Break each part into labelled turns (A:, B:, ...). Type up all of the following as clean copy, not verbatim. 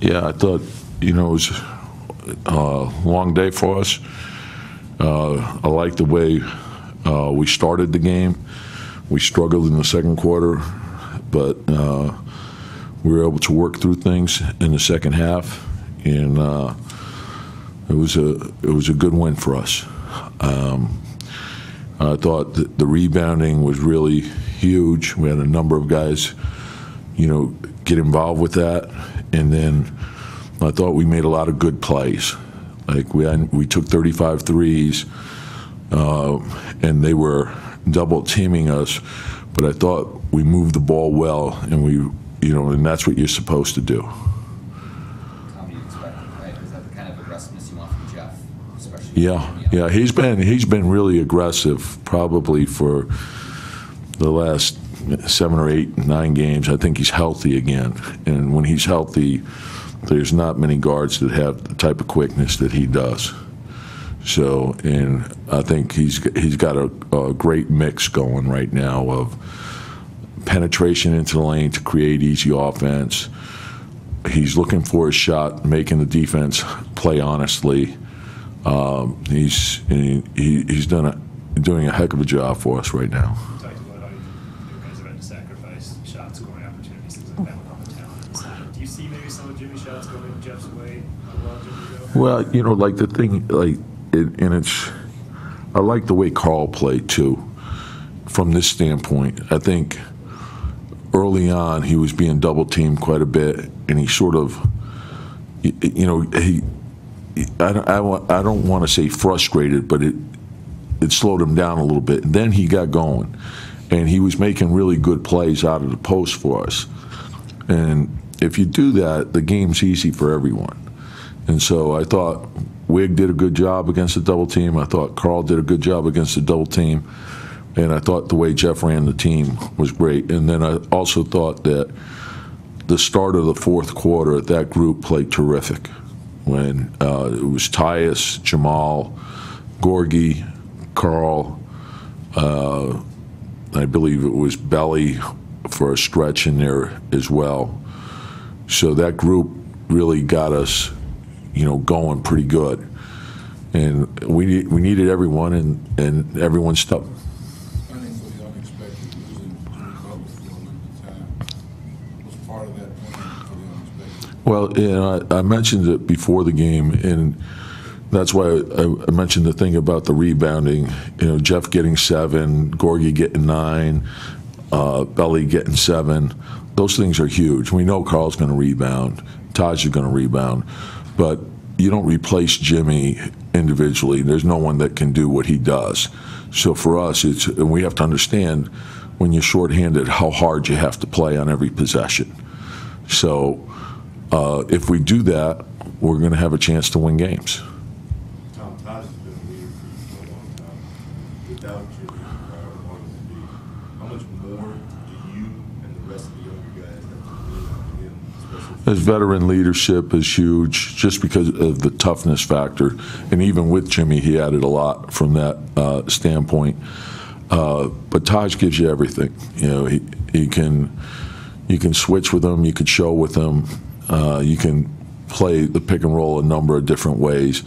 A: Yeah, I thought, it was a long day for us. I liked the way we started the game. We struggled in the second quarter, but we were able to work through things in the second half, and it was a good win for us. I thought that the rebounding was really huge. We had a number of guys, get involved with that, and then I thought we made a lot of good plays. Like we took 35 threes, and they were double teaming us, but I thought we moved the ball well, and and that's what you're supposed to do.
B: Tom, you expected, right? Is that the kind of aggressiveness you want from Jeff, especially?
A: Yeah. He's been really aggressive, probably for the last 7 or 8, 9 games. I think he's healthy again, and when he's healthy, there's not many guards that have the type of quickness that he does. So, and I think he's got a great mix going right now of penetration into the lane to create easy offense. He's looking for his shot, making the defense play honestly. He's doing a heck of a job for us right now.
C: You talked about how you guys have had to sacrifice shot scoring opportunities, things like that, with all the talent. Do you see maybe some of Jimmy's shots going Jeff's way?
A: Well, like the thing, I like the way Carl played too. From this standpoint, I think early on he was being double teamed quite a bit, and he sort of, I don't want to say frustrated, but it slowed him down a little bit. And then he got going, and he was making really good plays out of the post for us. And if you do that, the game's easy for everyone. And so I thought Wig did a good job against the double team. I thought Carl did a good job against the double team. And I thought the way Jeff ran the team was great. And then I also thought that the start of the fourth quarter, that group played terrific. When it was Tyus, Jamal, Gorgie, Carl, I believe it was Belly for a stretch in there as well. So that group really got us, going pretty good. And we needed everyone, and everyone stepped. Well, I mentioned it before the game, and that's why I mentioned the thing about the rebounding. Jeff getting 7, Gorgie getting 9, Belly getting 7. Those things are huge. We know Carl's going to rebound, Taj is going to rebound, but you don't replace Jimmy individually. There's no one that can do what he does. So for us, and we have to understand when you're shorthanded how hard you have to play on every possession. So if we do that, we're going to have a chance to win games.
D: Tom, Taj has been a leader for a long time. Without Jimmy, how much more do you and the rest of the younger guys have to lean on him?
A: His veteran leadership is huge, just because of the toughness factor. And even with Jimmy, he added a lot from that standpoint. But Taj gives you everything. You can switch with him. You can show with him. You can play the pick and roll a number of different ways,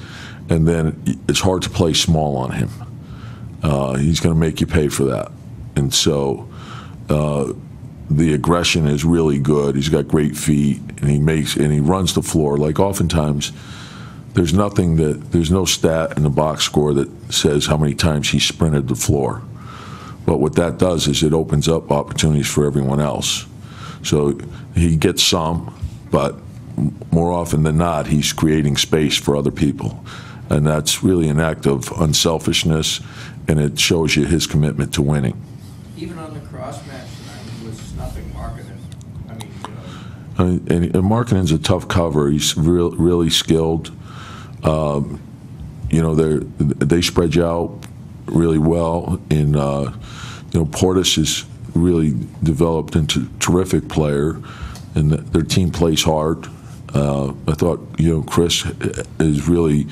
A: and then it's hard to play small on him. He's going to make you pay for that, and so the aggression is really good. He's got great feet, and he runs the floor. Like oftentimes, there's no stat in the box score that says how many times he sprinted the floor, but what that does is it opens up opportunities for everyone else. So he gets some, but more often than not, he's creating space for other people. And that's really an act of unselfishness, and it shows you his commitment to winning.
E: Even on the cross match tonight, he was snuffing Markkanen.
A: And Markkanen's a tough cover. He's really skilled. They spread you out really well. And Portis has really developed into a terrific player, and their team plays hard. I thought Chris is really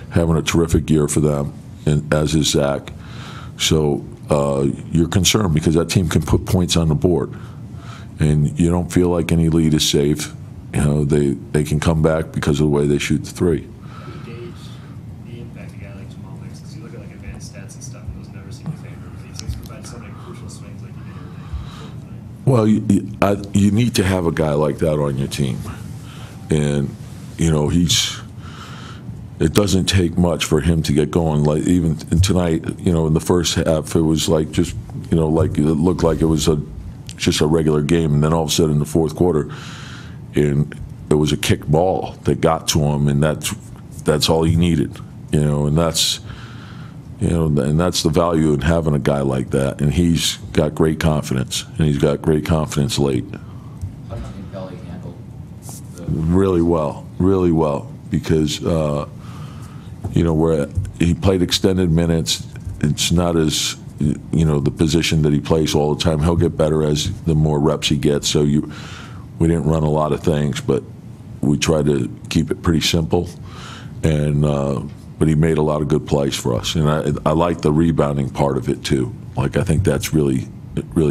A: having a terrific year for them, and as is Zach. So you're concerned because that team can put points on the board, and you don't feel like any lead is safe. You know, they can come back because of the way they shoot the three.
C: How do you gauge the impact a guy like Jamal makes? Because you look at like advanced stats and stuff, and those never seem to favor him. He seems to provide so many crucial swings like he did tonight.
A: Well, you need to have a guy like that on your team, and you know it doesn't take much for him to get going. Like even tonight, you know, in the first half, it was like just, you know, like it looked like it was just a regular game, and then all of a sudden in the fourth quarter, and it was a kick ball that got to him, and that's all he needed, you know, and that's the value in having a guy like that, and he's got great confidence, and he's got great confidence late.
B: How do you think Belly handled
A: Really well, because you know, where he played extended minutes, it's not as, you know, the position that he plays all the time. He'll get better as the more reps he gets. So we didn't run a lot of things, but we tried to keep it pretty simple. And but he made a lot of good plays for us, and I like the rebounding part of it too. Like I think that's really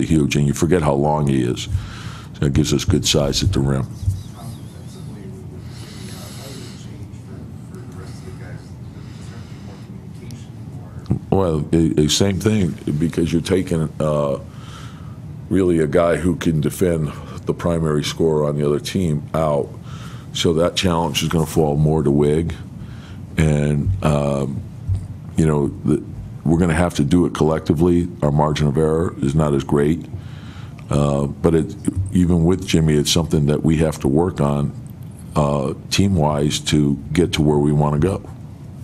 A: huge, and you forget how long he is. So it gives us good size at the rim. Well, same thing, because you're taking really a guy who can defend the primary scorer on the other team out, so that challenge is going to fall more to Wig, and you know, we're going to have to do it collectively. Our margin of error is not as great, but even with Jimmy, it's something that we have to work on team-wise to get to where we want to go.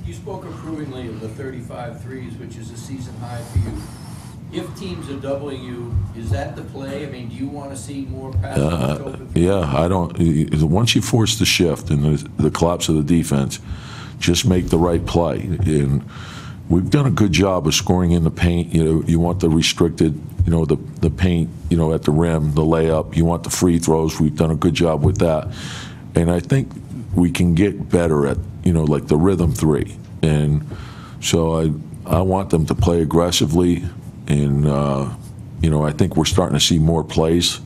E: You spoke approvingly of the 35 threes, which is a season high for you. If teams are doubling you, is that the play? I mean, do you want to see more passes?
A: Yeah, I don't. Once you force the shift and the collapse of the defense, just make the right play. And we've done a good job of scoring in the paint. You know, you want the restricted, you know, the paint, you know, at the rim, the layup. You want the free throws. We've done a good job with that. And I think we can get better at, you know, like the rhythm three. And so I want them to play aggressively, and you know, I think we're starting to see more plays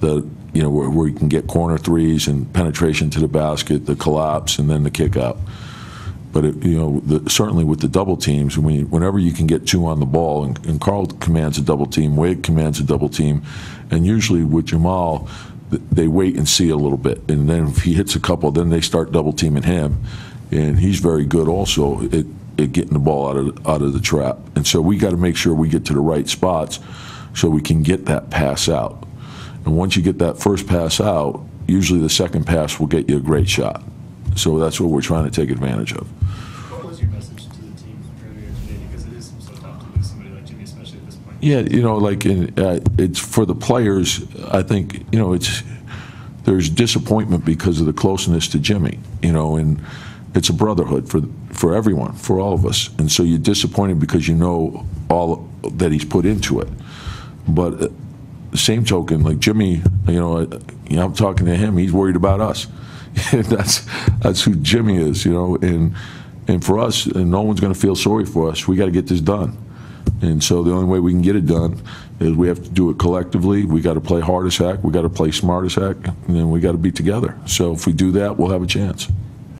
A: that, you know, where you can get corner threes and penetration to the basket, the collapse, and then the kick out. But you know, certainly with the double teams, whenever you can get two on the ball, and Carl commands a double team, Wade commands a double team, and usually with Jamal, they wait and see a little bit, and then if he hits a couple, then they start double teaming him. And he's very good also at getting the ball out of the trap. And so we got to make sure we get to the right spots so we can get that pass out. And once you get that first pass out, usually the second pass will get you a great shot. So that's what we're trying to take advantage of.
C: What was your message to the team earlier today? Because it is so tough to lose somebody like Jimmy, especially at this point.
A: Yeah, you know, like it's for the players. I think, you know, there's disappointment because of the closeness to Jimmy. You know, and it's a brotherhood for everyone, for all of us. And so you're disappointed because you know all that he's put into it. But the same token, like Jimmy, you know, I'm talking to him, he's worried about us. that's who Jimmy is, you know. And for us, and no one's going to feel sorry for us. We got to get this done. And so the only way we can get it done is we have to do it collectively. We got to play hard as heck. We got to play smart as heck. And then we got to be together. So if we do that, we'll have a chance.